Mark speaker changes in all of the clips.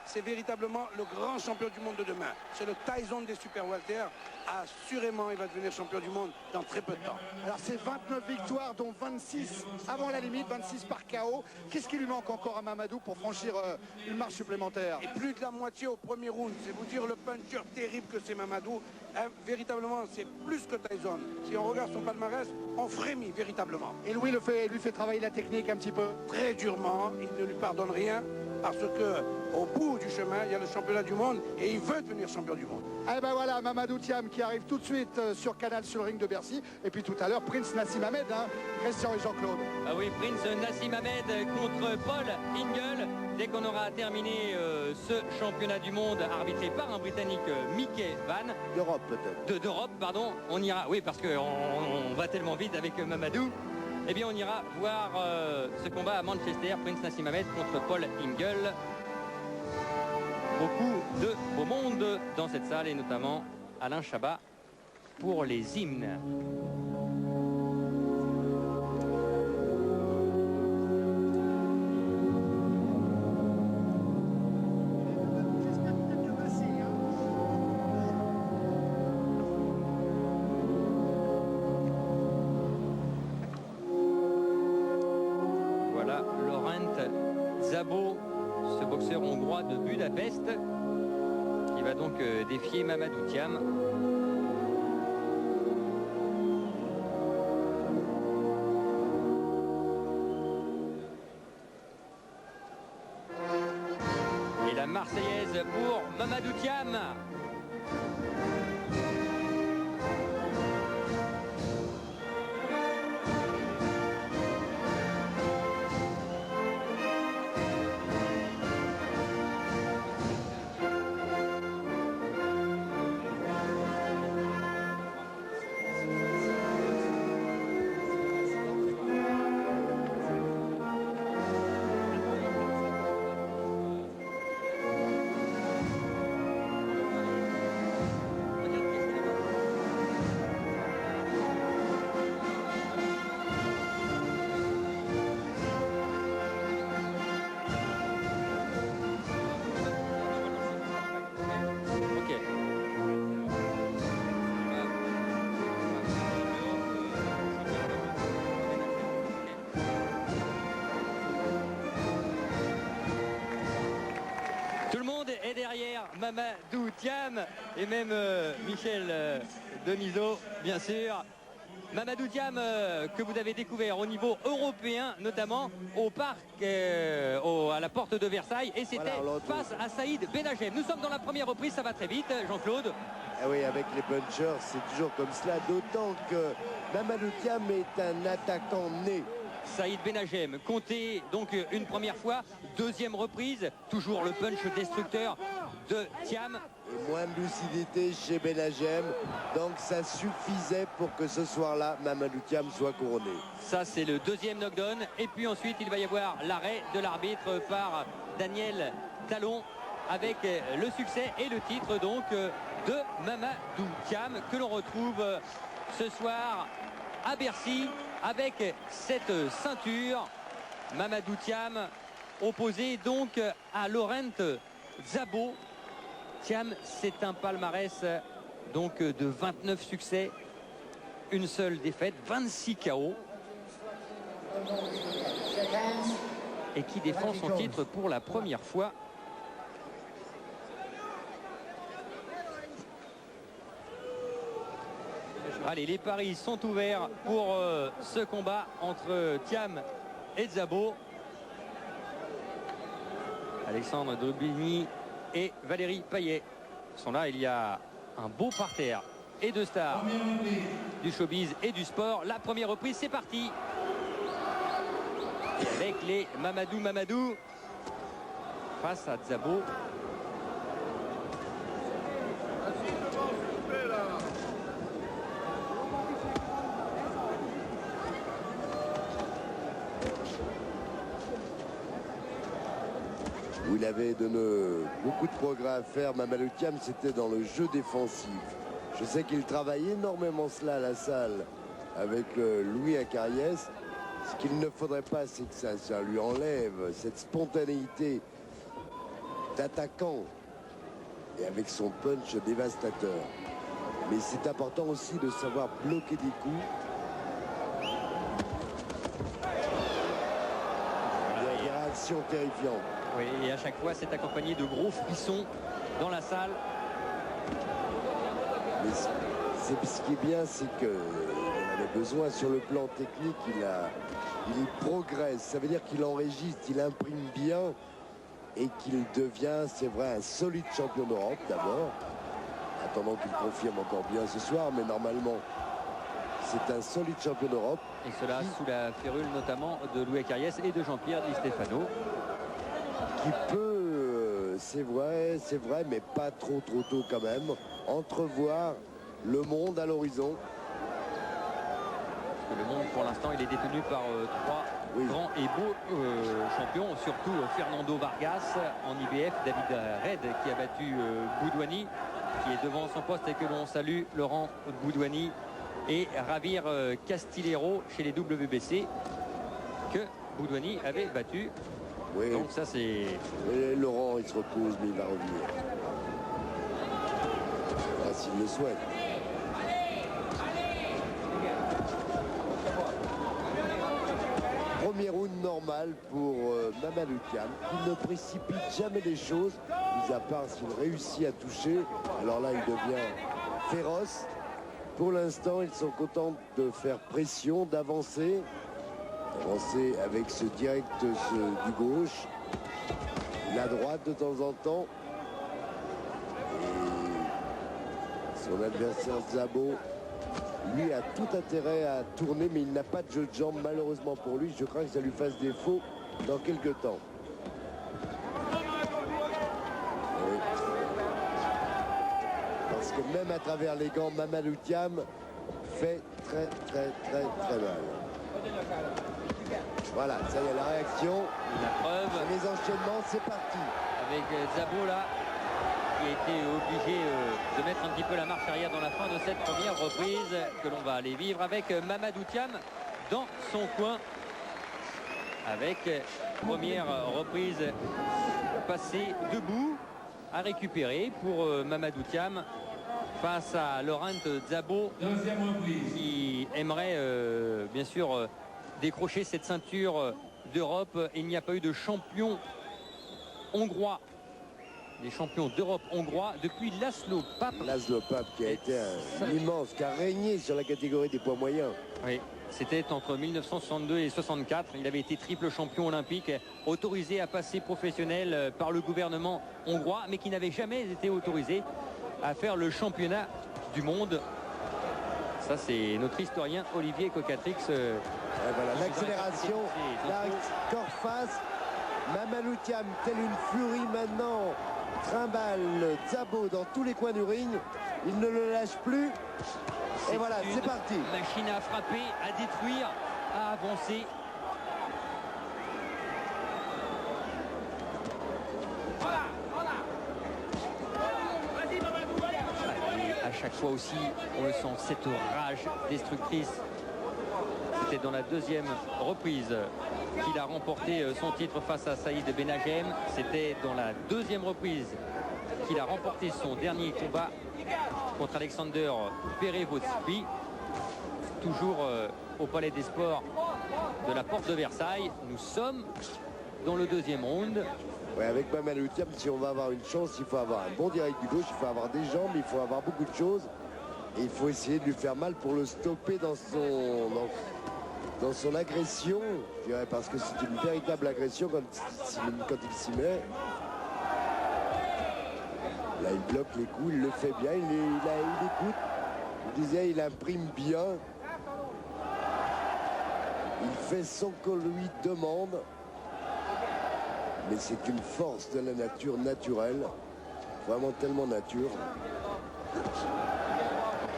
Speaker 1: c'est véritablement le grand champion du monde de demain. C'est le Tyson des super welter. Assurément, il va devenir champion du monde dans très peu de temps.
Speaker 2: Alors c'est 29 victoires, dont 26 avant la limite, 26 par KO. Qu'est-ce qui lui manque encore à Mamadou pour franchir une marche supplémentaire?
Speaker 1: Et plus de la moitié au premier round. C'est vous dire le puncher terrible que c'est Mamadou. Hein, véritablement, c'est plus que Tyson. Si on regarde son palmarès, on frémit véritablement.
Speaker 2: Et Louis lui fait travailler la technique un petit peu?
Speaker 1: Très durement, il ne lui pardonne rien parce que au bout du chemin, il y a le championnat du monde et il veut devenir champion du monde.
Speaker 2: Eh ben voilà, Mamadou Thiam qui arrive tout de suite sur Canal sur le ring de Bercy. Et puis tout à l'heure, Prince Nassim Hamed, hein, Christian et Jean-Claude.
Speaker 3: Ah oui, Prince Nassim Hamed contre Paul Ingle. Dès qu'on aura terminé ce championnat du monde arbitré par un Britannique, Mickey Vann.
Speaker 4: D'Europe peut-être.
Speaker 3: D'Europe, pardon. On ira, oui, parce qu'on va tellement vite avec Mamadou. Eh bien, on ira voir ce combat à Manchester, Prince Nassim Hamed contre Paul Ingle. Beaucoup de beau monde dans cette salle et notamment Alain Chabat pour les hymnes. Voilà Laurent Szabo, ce boxeur hongrois de Budapest, qui va donc défier Mamadou Thiam. Et la Marseillaise pour Mamadou Thiam. Est derrière Mamadou Thiam et même Michel Denisot, bien sûr. Mamadou Thiam que vous avez découvert au niveau européen, notamment au parc, à la porte de Versailles, et c'était face à Saïd Benagem. Nous sommes dans la première reprise, ça va très vite, Jean-Claude.
Speaker 4: Ah oui, avec les punchers, c'est toujours comme cela, d'autant que Mamadou Thiam est un attaquant né.
Speaker 3: Saïd Benagem compté donc une première fois, deuxième reprise, toujours le punch destructeur de Thiam.
Speaker 4: Et moins de lucidité chez Benagem, donc ça suffisait pour que ce soir-là, Mamadou Thiam soit couronné.
Speaker 3: Ça c'est le deuxième knockdown, et puis ensuite il va y avoir l'arrêt de l'arbitre par Daniel Talon, avec le succès et le titre donc de Mamadou Thiam, que l'on retrouve ce soir à Bercy avec cette ceinture. Mamadou Thiam opposé donc à Laurent Szabo. Thiam, c'est un palmarès donc de 29 succès, une seule défaite, 26 KO, et qui défend son titre pour la première fois. Allez, les paris sont ouverts pour ce combat entre Thiam et Szabo. Alexandre Daubigny et Valérie Payet sont là. Il y a un beau parterre et deux stars du showbiz et du sport. La première reprise, c'est parti. Et avec les Mamadou face à Szabo.
Speaker 4: Où il avait donné beaucoup de progrès à faire, Mamadou Thiam, c'était dans le jeu défensif. Je sais qu'il travaille énormément cela à la salle avec Louis Acariès. Ce qu'il ne faudrait pas, c'est que ça lui enlève cette spontanéité d'attaquant et avec son punch dévastateur. Mais c'est important aussi de savoir bloquer des coups. Il y a des réactions terrifiantes.
Speaker 3: Oui, et à chaque fois, c'est accompagné de gros frissons dans la salle.
Speaker 4: Mais ce qui est bien, c'est qu'il en avait besoin sur le plan technique. Il progresse. Ça veut dire qu'il enregistre, il imprime bien et qu'il devient, c'est vrai, un solide champion d'Europe d'abord. Attendant qu'il confirme encore bien ce soir, mais normalement, c'est un solide champion d'Europe.
Speaker 3: Et cela sous la férule notamment de Louis Acariès et de Jean-Pierre Di Stefano.
Speaker 4: Qui peut, c'est vrai, mais pas trop tôt quand même, entrevoir le monde à l'horizon.
Speaker 3: Le monde, pour l'instant, il est détenu par trois grands et beaux champions, surtout Fernando Vargas en IBF, David Red qui a battu Boudouani, qui est devant son poste et que l'on salue, Laurent Boudouani, et Ravir Castillero chez les WBC que Boudouani avait battu.
Speaker 4: Oui.
Speaker 3: Donc ça c'est...
Speaker 4: Laurent il se repose mais il va revenir. Ah, s'il le souhaite. Premier round normal pour Mamadou Thiam, qui ne précipite jamais les choses, mis à part s'il réussit à toucher. Alors là, il devient féroce. Pour l'instant, ils sont contents de faire pression, d'avancer. Avancer avec ce direct du gauche. La droite de temps en temps. Et son adversaire Szabo, lui, a tout intérêt à tourner, mais il n'a pas de jeu de jambes malheureusement pour lui. Je crains que ça lui fasse défaut dans quelques temps. Oui. Parce que même à travers les gants, Mamadou Thiam fait très mal. Voilà, ça y est, la réaction.
Speaker 3: La preuve.
Speaker 4: Les enchaînements, c'est parti.
Speaker 3: Avec Szabo là, qui a été obligé de mettre un petit peu la marche arrière dans la fin de cette première reprise que l'on va aller vivre avec Mamadou Thiam dans son coin. Avec première reprise passée debout à récupérer pour Mamadou Thiam face à Laurent Szabo qui aimerait bien sûr décrocher cette ceinture d'Europe. Il n'y a pas eu de champion hongrois, des champions d'Europe hongrois depuis Laszlo Papp.
Speaker 4: Laszlo Papp qui a été un immense, qui a régné sur la catégorie des poids moyens.
Speaker 3: Oui, c'était entre 1962 et 64. Il avait été triple champion olympique, autorisé à passer professionnel par le gouvernement hongrois, mais qui n'avait jamais été autorisé à faire le championnat du monde. Ça, c'est notre historien Olivier Cocatrix.
Speaker 4: Voilà, l'accélération, la corps face. Mamadou Thiam, telle une furie maintenant, trimballe Szabo dans tous les coins du ring. Il ne le lâche plus. Et voilà, c'est parti.
Speaker 3: Machine à frapper, à détruire, à avancer. À chaque fois aussi, on le sent, cette rage destructrice. C'était dans la deuxième reprise qu'il a remporté son titre face à Saïd Benaghem. C'était dans la deuxième reprise qu'il a remporté son dernier combat contre Alexander Perevotspi. Toujours au Palais des Sports de la Porte de Versailles. Nous sommes dans le deuxième round.
Speaker 4: Ouais, avec Mamadou Thiam, si on va avoir une chance, il faut avoir un bon direct du gauche, il faut avoir des jambes, il faut avoir beaucoup de choses. Et il faut essayer de lui faire mal pour le stopper dans son agression, je dirais, parce que c'est une véritable agression quand il s'y met. Là, il bloque les coups, il le fait bien, il écoute. Je disais, il imprime bien. Il fait ce qu'on lui demande. Mais c'est une force de la nature naturelle. Vraiment tellement nature.
Speaker 3: Quand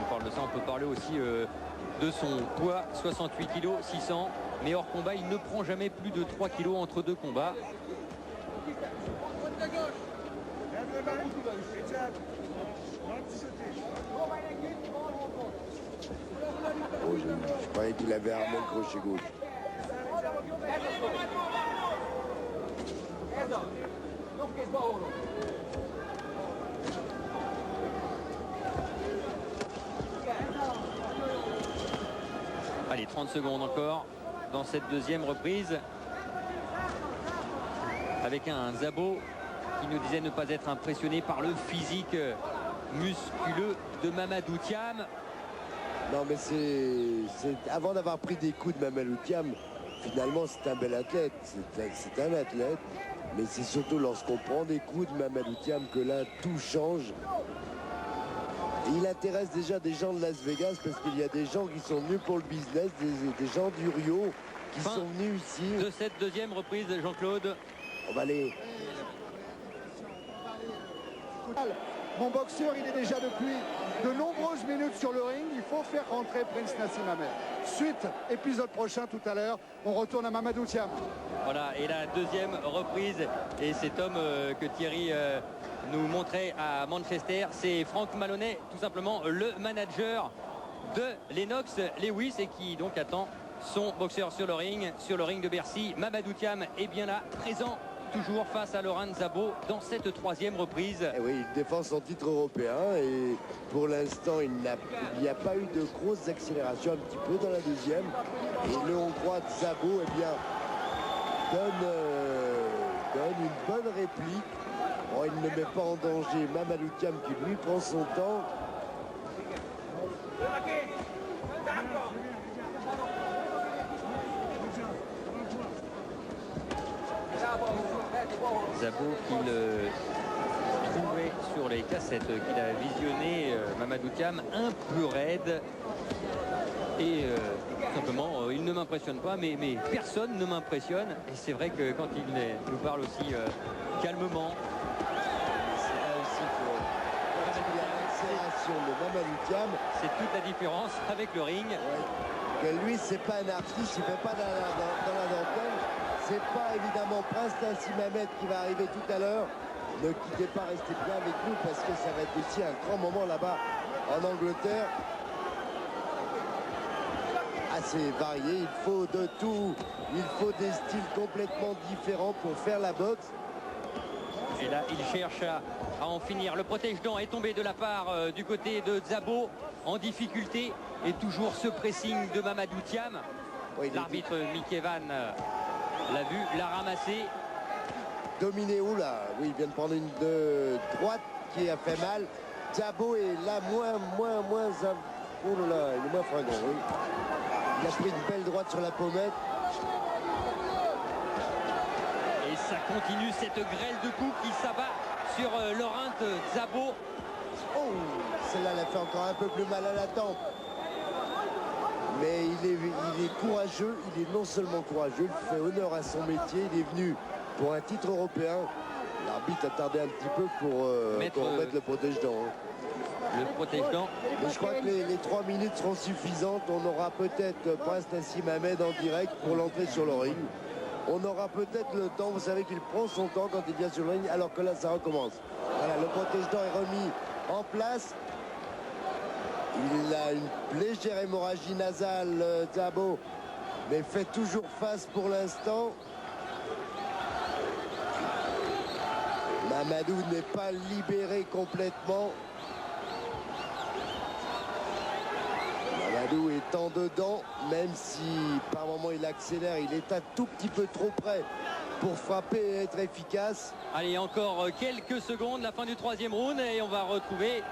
Speaker 3: on parle de ça, on peut parler aussi de son poids, 68 kg, 600. Mais hors combat, il ne prend jamais plus de 3 kg entre deux combats.
Speaker 4: Oh, je croyais qu'il avait armé le crochet gauche.
Speaker 3: 30 secondes encore dans cette deuxième reprise. Avec un Szabo qui nous disait ne pas être impressionné par le physique musculeux de Mamadou Thiam.
Speaker 4: Non, mais c'est avant d'avoir pris des coups de Mamadou Thiam, finalement c'est un bel athlète, c'est un athlète, mais c'est surtout lorsqu'on prend des coups de Mamadou Thiam que là tout change. Et il intéresse déjà des gens de Las Vegas parce qu'il y a des gens qui sont venus pour le business, des gens du Rio qui sont venus ici.
Speaker 3: De cette deuxième reprise de Jean-Claude.
Speaker 4: On va aller.
Speaker 2: Mon boxeur, il est déjà depuis de nombreuses minutes sur le ring. Il faut faire rentrer Prince Nassim Hamed. Suite, épisode prochain tout à l'heure. On retourne à Mamadou Thiam.
Speaker 3: Voilà, et la deuxième reprise, et cet homme que Thierry nous montrait à Manchester, c'est Franck Maloney, tout simplement le manager de Lennox Lewis, et qui donc attend son boxeur sur le ring de Bercy. Mamadou Thiam est bien là, présent toujours face à Laurent Szabo dans cette troisième reprise.
Speaker 4: Et oui, il défend son titre européen et pour l'instant il n'y a pas eu de grosses accélérations, un petit peu dans la deuxième. Et le Hongrois Szabo donne une bonne réplique. Oh, il ne met pas en danger Mamadou Thiam qui lui prend son temps.
Speaker 3: Szabo qu'il trouvait sur les cassettes qu'il a visionné, Mamadou Thiam un peu raide et tout simplement il ne m'impressionne pas, mais personne ne m'impressionne, et c'est vrai que quand il nous parle aussi calmement,
Speaker 4: de Mamadou Thiam,
Speaker 3: c'est toute la différence avec le ring.
Speaker 4: Ouais. Que lui c'est pas un artiste, il fait pas dans la dentelle. C'est pas évidemment Prince Nassim Hamed qui va arriver tout à l'heure. Ne quittez pas, restez bien avec nous parce que ça va être aussi un grand moment là-bas en Angleterre. Assez varié, il faut de tout, il faut des styles complètement différents pour faire la boxe.
Speaker 3: Et là il cherche à en finir. Le protège-dents est tombé de la part du côté de Szabo en difficulté, et toujours ce pressing de Mamadou Thiam. Oui, l'arbitre Mick Evan l'a vu, l'a ramassé.
Speaker 4: Dominé où là? Oui, il vient de prendre une de droite qui a fait mal. Szabo est là moins. Oh là là, il est moins fringant, oui. Il a pris une belle droite sur la pommette.
Speaker 3: Et ça continue cette grêle de coups qui s'abat sur Laurent Szabo.
Speaker 4: Oh, celle-là, elle a fait encore un peu plus mal à la tempe. Mais il est courageux, il est non seulement courageux, il fait honneur à son métier, il est venu pour un titre européen. L'arbitre a tardé un petit peu pour remettre le protège-dents.
Speaker 3: Le protège-dents.
Speaker 4: Je crois que les 3 minutes seront suffisantes. On aura peut-être Prince Nassim Hamed en direct pour l'entrée sur le ring. On aura peut-être le temps, vous savez qu'il prend son temps quand il vient sur le ring, alors que là ça recommence. Voilà, le protège-dents est remis en place. Il a une légère hémorragie nasale, Szabo, mais fait toujours face pour l'instant. Mamadou n'est pas libéré complètement. Mamadou est en dedans, même si par moment il accélère, il est un tout petit peu trop près pour frapper et être efficace.
Speaker 3: Allez, encore quelques secondes, la fin du troisième round, et on va retrouver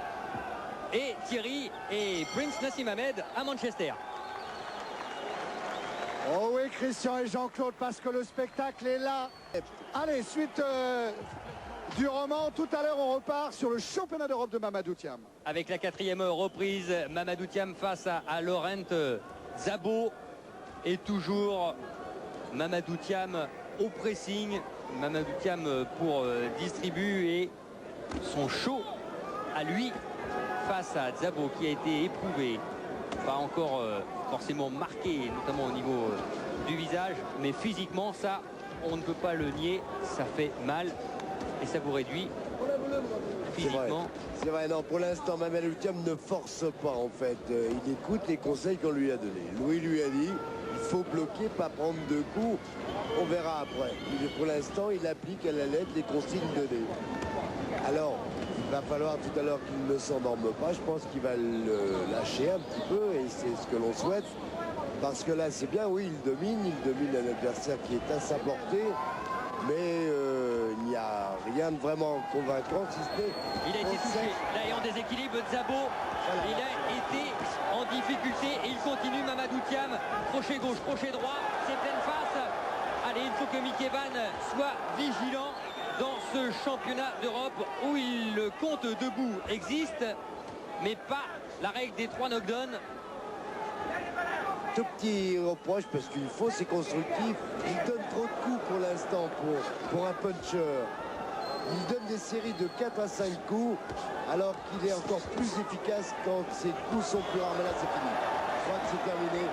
Speaker 3: Thierry et Prince Nassim Hamed à Manchester.
Speaker 2: Oh oui, Christian et Jean-Claude, parce que le spectacle est là. Allez, suite du roman, tout à l'heure on repart sur le championnat d'Europe de Mamadou Thiam.
Speaker 3: Avec la quatrième reprise, Mamadou Thiam face à Laurent Szabo, et toujours Mamadou Thiam au pressing. Mamadou Thiam pour distribuer son show à lui face à Szabo, qui a été éprouvé, pas encore forcément marqué, notamment au niveau du visage, mais physiquement, ça on ne peut pas le nier, ça fait mal et ça vous réduit physiquement.
Speaker 4: C'est vrai, non, pour l'instant Mamadou Thiam ne force pas en fait, il écoute les conseils qu'on lui a donnés. Louis lui a dit il faut bloquer, pas prendre de coups, on verra après. Pour l'instant il applique à la lettre les consignes données. Alors il va falloir tout à l'heure qu'il ne s'endorme pas, je pense qu'il va le lâcher un petit peu et c'est ce que l'on souhaite. Parce que là, c'est bien, oui, il domine un adversaire qui est à sa portée. Mais il n'y a rien de vraiment convaincant, si ce n'est.
Speaker 3: Il a été touché. Là, et en déséquilibre, Szabo. Il a été en difficulté et il continue. Mamadou Thiam, crochet gauche, crochet droit, c'est pleine face. Allez, il faut que Mickey Van soit vigilant dans ce championnat d'Europe où le compte debout existe, mais pas la règle des 3 knockdowns.
Speaker 4: Tout petit reproche parce qu'il faut, c'est constructif. Il donne trop de coups pour l'instant pour un puncher. Il donne des séries de 4 à 5 coups alors qu'il est encore plus efficace quand ses coups sont plus rares. Mais là, c'est fini. Je crois que c'est terminé.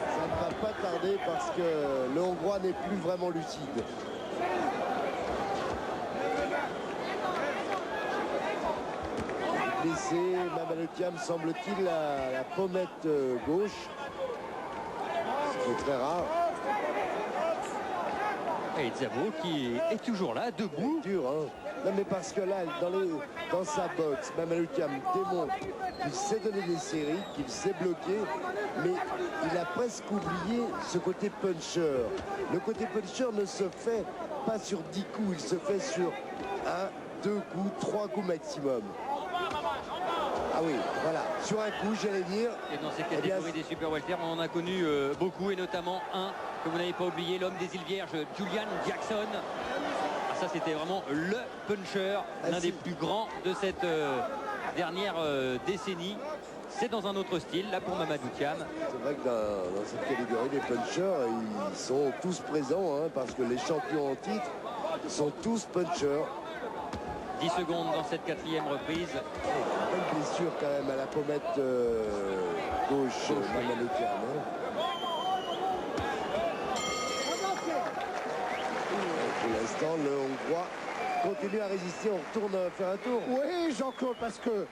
Speaker 4: Ça ne va pas tarder parce que le Hongrois n'est plus vraiment lucide. Blessé, Mamadou Thiam semble-t-il à la pommette gauche. C'est très rare.
Speaker 3: Et Szabo qui est toujours là, debout.
Speaker 4: Dur, hein. Non mais parce que là, dans sa boxe, Mamadou Thiam démontre qu'il sait donner des séries, qu'il sait bloquer, mais il a presque oublié ce côté puncher. Le côté puncher ne se fait pas sur 10 coups, il se fait sur 1, 2 coups, 3 coups maximum. Ah oui, voilà, sur un coup, j'allais dire.
Speaker 3: Et dans ces catégories des super welter, on en a connu beaucoup, et notamment un que vous n'avez pas oublié, l'homme des îles Vierges, Julian Jackson. Ah, ça, c'était vraiment le puncher, l'un des plus grands de cette dernière décennie. C'est dans un autre style, là, pour Mamadou Thiam.
Speaker 4: C'est vrai que dans cette catégorie, les punchers, ils sont tous présents, hein, parce que les champions en titre sont tous punchers.
Speaker 3: 10 secondes dans cette 4e reprise.
Speaker 4: Une blessure quand même à la pommette gauche, Mamadou Thiam. Hein. Pour l'instant, le Hongrois continue à résister. On retourne faire un tour.
Speaker 2: Oui, Jean-Claude, parce que,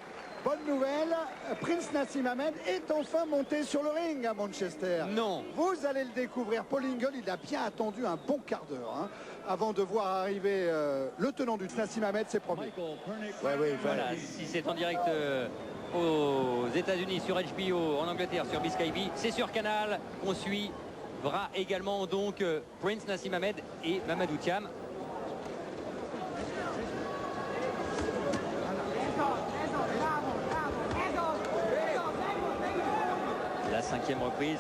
Speaker 2: bonne nouvelle, Prince Nassim Hamed est enfin monté sur le ring à Manchester.
Speaker 3: Non.
Speaker 2: Vous allez le découvrir. Paul Ingle, il a bien attendu un bon quart d'heure hein, avant de voir arriver le tenant du Nassim Hamed, c'est promis.
Speaker 3: Voilà, si c'est en direct aux États-Unis sur HBO, en Angleterre sur Biscay TV, c'est sur Canal. On suivra également donc Prince Nassim Hamed et Mamadou Thiam. La 5e reprise.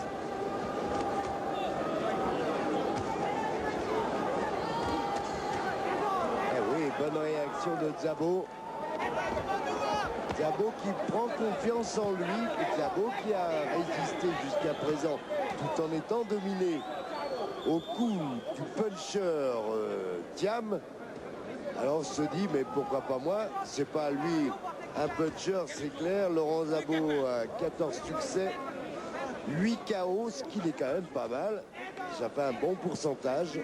Speaker 4: Bonne réaction de Szabo. Szabo qui prend confiance en lui. Szabo qui a résisté jusqu'à présent tout en étant dominé au coup du puncher Thiam. Alors on se dit mais pourquoi pas moi? C'est pas lui un puncher, c'est clair. Laurent Szabo a 14 succès, 8 KO, ce qui est quand même pas mal. Ça fait un bon pourcentage.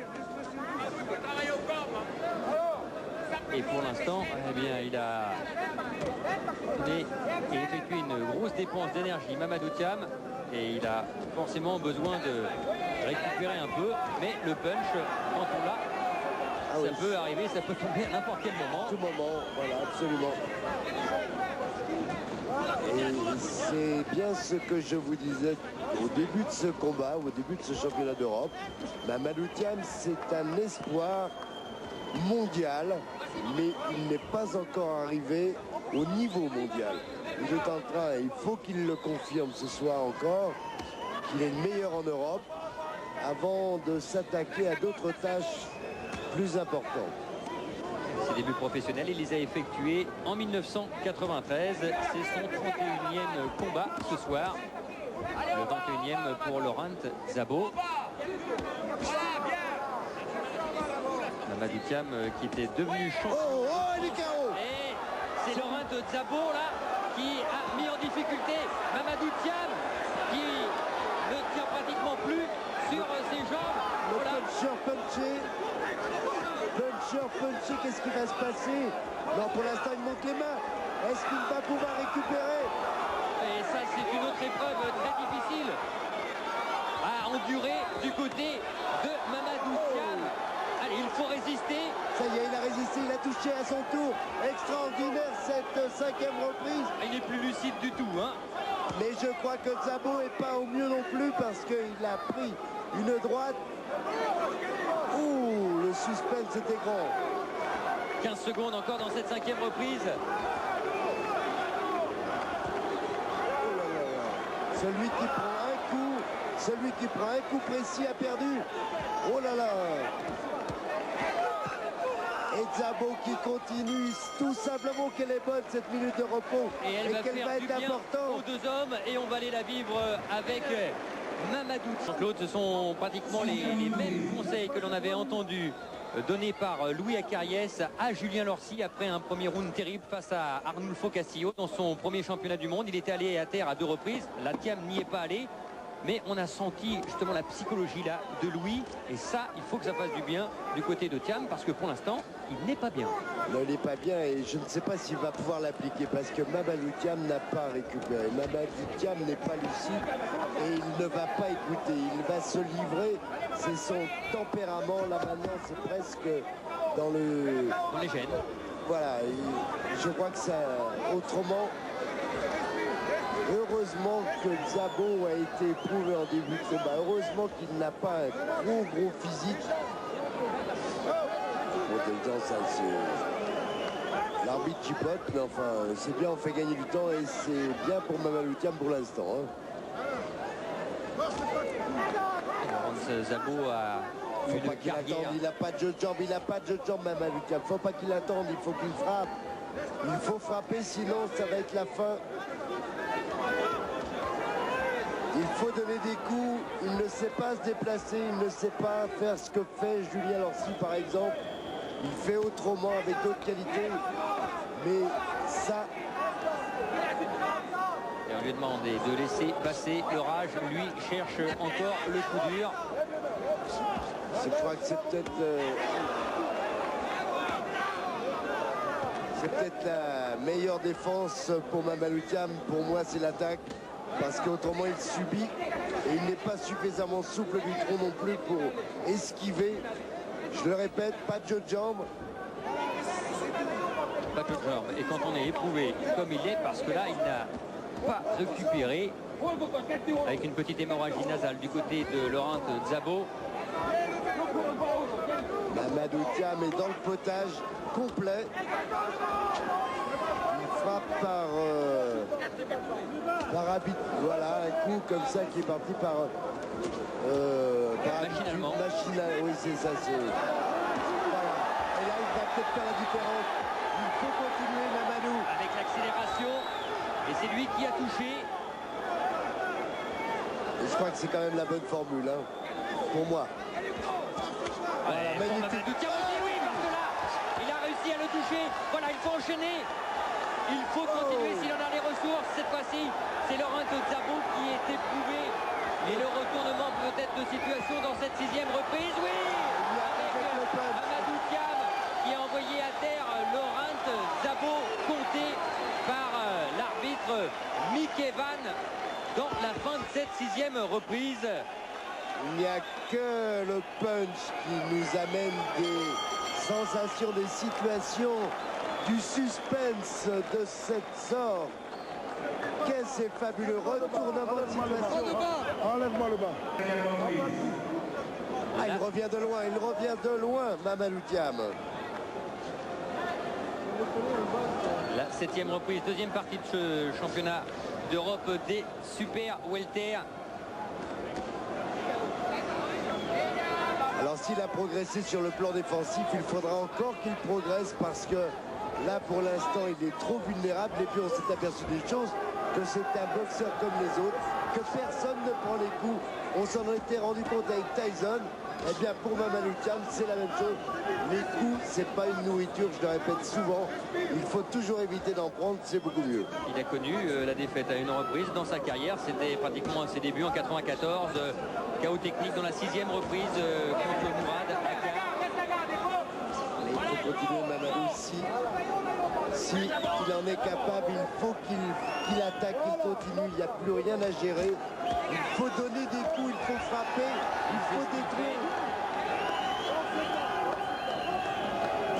Speaker 3: Et pour l'instant, eh bien, il a effectué une grosse dépense d'énergie, Mamadou Thiam, et il a forcément besoin de récupérer un peu. Mais le punch, quand on l'a, ça peut arriver, ça peut tomber à n'importe quel moment.
Speaker 4: Tout moment, voilà, absolument. Et c'est bien ce que je vous disais au début de ce combat, au début de ce championnat d'Europe. Mamadou Thiam, c'est un espoir mondial, mais il n'est pas encore arrivé au niveau mondial. Il est en train, il faut qu'il le confirme ce soir encore, qu'il est le meilleur en Europe avant de s'attaquer à d'autres tâches plus importantes.
Speaker 3: Ses débuts professionnels, il les a effectués en 1993. C'est son 31e combat ce soir. Le 21e pour Laurent Szabo. Mamadou Thiam qui était devenu champion. Et c'est Laurent Szabo là qui a mis en difficulté Mamadou Thiam qui ne tient pratiquement plus sur ses jambes.
Speaker 4: Puncher, qu'est-ce qui va se passer? Non, pour l'instant il monte les mains. Est-ce qu'il va pouvoir récupérer?
Speaker 3: Et ça c'est une autre épreuve très difficile à endurer du côté de Mamadou Thiam. Allez, il faut résister.
Speaker 4: Ça y est, il a résisté, il a touché à son tour. Extraordinaire cette 5e reprise.
Speaker 3: Il n'est plus lucide du tout, hein.
Speaker 4: Mais je crois que Szabo n'est pas au mieux non plus parce qu'il a pris une droite. Ouh, le suspense était grand.
Speaker 3: 15 secondes encore dans cette 5e reprise.
Speaker 4: Celui qui prend un coup précis a perdu. Oh là là. Et Szabo qui continue, tout simplement qu'elle est bonne cette minute de repos.
Speaker 3: Et elle va
Speaker 4: qu'elle
Speaker 3: faire
Speaker 4: va
Speaker 3: du
Speaker 4: être
Speaker 3: bien
Speaker 4: importante.
Speaker 3: aux deux hommes et on va aller la vivre avec Mamadou. Claude, ce sont pratiquement les mêmes conseils que l'on avait entendus donnés par Louis Acariès à Julien Lorcy après un premier round terrible face à Arnulfo Castillo dans son premier championnat du monde. Il était allé à terre à 2 reprises, la Thiam n'y est pas allé. Mais on a senti justement la psychologie là de Louis. Et ça, il faut que ça fasse du bien du côté de Thiam parce que pour l'instant, il n'est pas bien.
Speaker 4: Non, il n'est pas bien et je ne sais pas s'il va pouvoir l'appliquer parce que Mamadou Thiam n'a pas récupéré. Mamadou Thiam n'est pas lucide et il ne va pas écouter. Il va se livrer. C'est son tempérament. Là maintenant, c'est presque dans
Speaker 3: les gènes.
Speaker 4: Voilà. Je crois que ça... Autrement... Heureusement que Szabo a été éprouvé en début de combat. Heureusement qu'il n'a pas un gros physique. Bon, ça, c'est... L'arbitre chipote, mais enfin, c'est bien, on fait gagner du temps et c'est bien pour Mamadou Thiam pour l'instant. Hein.
Speaker 3: Szabo a
Speaker 4: faut pas qu'il attende, il n'a pas de jeu de jambe, Mamadou Thiam. Faut pas qu'il attende, il faut qu'il frappe. Il faut frapper, sinon ça va être la fin. Il faut donner des coups, il ne sait pas se déplacer, il ne sait pas faire ce que fait Julien Lorcy par exemple. Il fait autrement avec d'autres qualités, mais ça...
Speaker 3: Et on lui a demandé de laisser passer le rage, lui cherche encore le coup dur.
Speaker 4: Je crois que c'est peut-être... C'est peut-être la meilleure défense pour Mamadou Thiam. Pour moi, c'est l'attaque. Parce qu'autrement, il subit. Et il n'est pas suffisamment souple du tronc non plus pour esquiver. Je le répète, pas de jeu de jambes.
Speaker 3: Pas de jeu de jambes. Et quand on est éprouvé comme il est, parce que là, il n'a pas récupéré. Avec une petite hémorragie nasale du côté de Laurent Szabo.
Speaker 4: Mamadou Thiam est dans le potage complet. Il frappe par habitude. Voilà, un coup comme ça qui est parti par
Speaker 3: machinalement.
Speaker 4: Oui, c'est ça. Voilà. Et là, il va peut-être faire la différence. Il faut continuer, Mamadou.
Speaker 3: Avec l'accélération. Et c'est lui qui a touché.
Speaker 4: Et je crois que c'est quand même la bonne formule, hein, pour moi.
Speaker 3: Voilà, magnifique. Oui, parce que là, il a réussi à le toucher. Voilà, il faut enchaîner. Il faut continuer s'il en a les ressources. Cette fois-ci, c'est Laurent Szabo qui est éprouvé. Et le retournement peut-être de situation dans cette 6e reprise. Oui, avec Mamadou Thiam qui a envoyé à terre Laurent Szabo, compté par l'arbitre Mick Evan dans la fin de cette 6e reprise.
Speaker 4: Il n'y a que le punch qui nous amène des sensations, des situations, du suspense de cette sorte. Qu'est-ce c'est fabuleux, retournement de situation.
Speaker 2: Enlève-moi le bas.
Speaker 4: Ah, il revient de loin, Mamadou Thiam.
Speaker 3: La 7e reprise, 2e partie de ce championnat d'Europe des super welter.
Speaker 4: Alors s'il a progressé sur le plan défensif, il faudra encore qu'il progresse parce que là pour l'instant il est trop vulnérable et puis on s'est aperçu des choses, que c'est un boxeur comme les autres, que personne ne prend les coups. On s'en était rendu compte avec Tyson. Eh bien pour Mamadou Thiam c'est la même chose. Les coups c'est pas une nourriture, je le répète souvent. Il faut toujours éviter d'en prendre, c'est beaucoup mieux.
Speaker 3: Il a connu la défaite à une reprise dans sa carrière. C'était pratiquement à ses débuts en 94. Chaos technique dans la 6e reprise contre Mourad Akar.
Speaker 4: Il faut continuer Mamadou si il en est capable, il faut qu'il attaque, qu'il continue, il n'y a plus rien à gérer. Il faut donner des coups, il faut frapper, il faut détruire.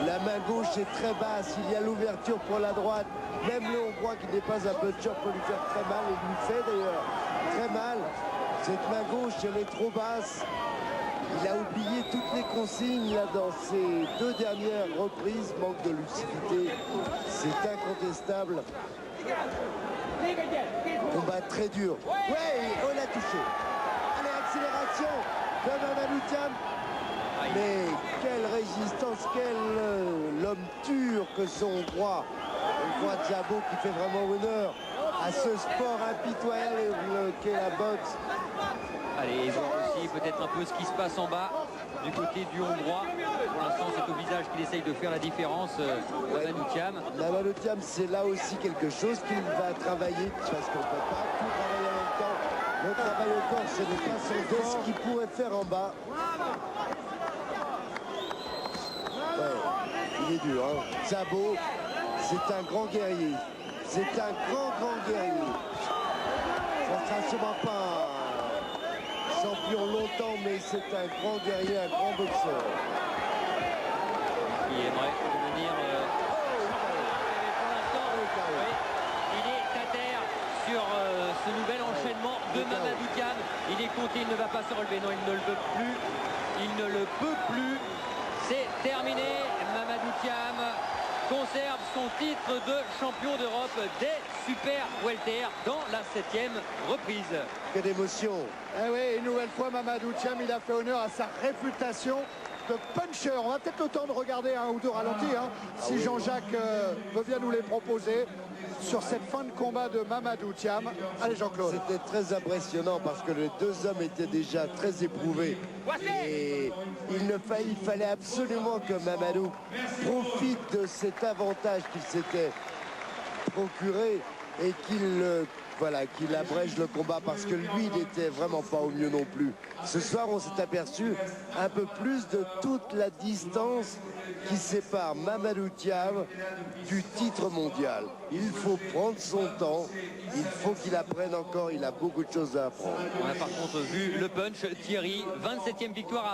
Speaker 4: Là La main gauche est très basse, il y a l'ouverture pour la droite. Même le Hongrois qui dépasse un peu de choc peut lui faire très mal, et lui fait d'ailleurs très mal. Cette main gauche, elle est trop basse. Il a oublié toutes les consignes là, dans ses 2 dernières reprises. Manque de lucidité, c'est incontestable. Combat très dur. Ouais, on l'a touché. Allez, accélération de Mamadou Thiam. Mais quelle résistance, quel l'homme turc, son Hongrois. On voit Szabo qui fait vraiment honneur à ce sport impitoyable qu'est la boxe.
Speaker 3: Allez, voir aussi peut-être un peu ce qui se passe en bas du côté du Hongrois. Pour l'instant, c'est au visage qu'il essaye de faire la différence, Mamadou Thiam.
Speaker 4: Mamadou Thiam, c'est là aussi quelque chose qu'il va travailler, parce qu'on ne peut pas tout travailler en même temps. Le travail au corps, ce n'est pas son dos, ce qu'il pourrait faire en bas. Ouais, il est dur, hein. Szabo, c'est un grand guerrier. C'est un grand guerrier. Ça ne sera sûrement pas champion longtemps, mais c'est un grand guerrier, un grand boxeur.
Speaker 3: Il aimerait devenir pour l'instant, oui, il est à terre sur ce nouvel enchaînement de Mamadou Thiam. Il est compté, il ne va pas se relever. Non, il ne le veut plus. Il ne le peut plus. C'est terminé. Mamadou Thiam conserve son titre de champion d'Europe des super welter dans la 7e reprise.
Speaker 4: Quelle émotion.
Speaker 2: Eh oui, une nouvelle fois, Mamadou Thiam, il a fait honneur à sa réputation de puncher. On va peut-être le temps de regarder un ou deux ralentis, hein, si Jean-Jacques veut bien nous les proposer sur cette fin de combat de Mamadou Thiam. Allez, Jean-Claude.
Speaker 4: C'était très impressionnant parce que les 2 hommes étaient déjà très éprouvés. Et il fallait absolument que Mamadou profite de cet avantage qu'il s'était procuré et qu'il abrège le combat, parce que lui, il n'était vraiment pas au mieux non plus. Ce soir, on s'est aperçu un peu plus de toute la distance qui sépare Mamadou Thiam du titre mondial. Il faut prendre son temps, il faut qu'il apprenne encore, il a beaucoup de choses à apprendre.
Speaker 3: On a par contre vu le punch. Thierry, 27e victoire à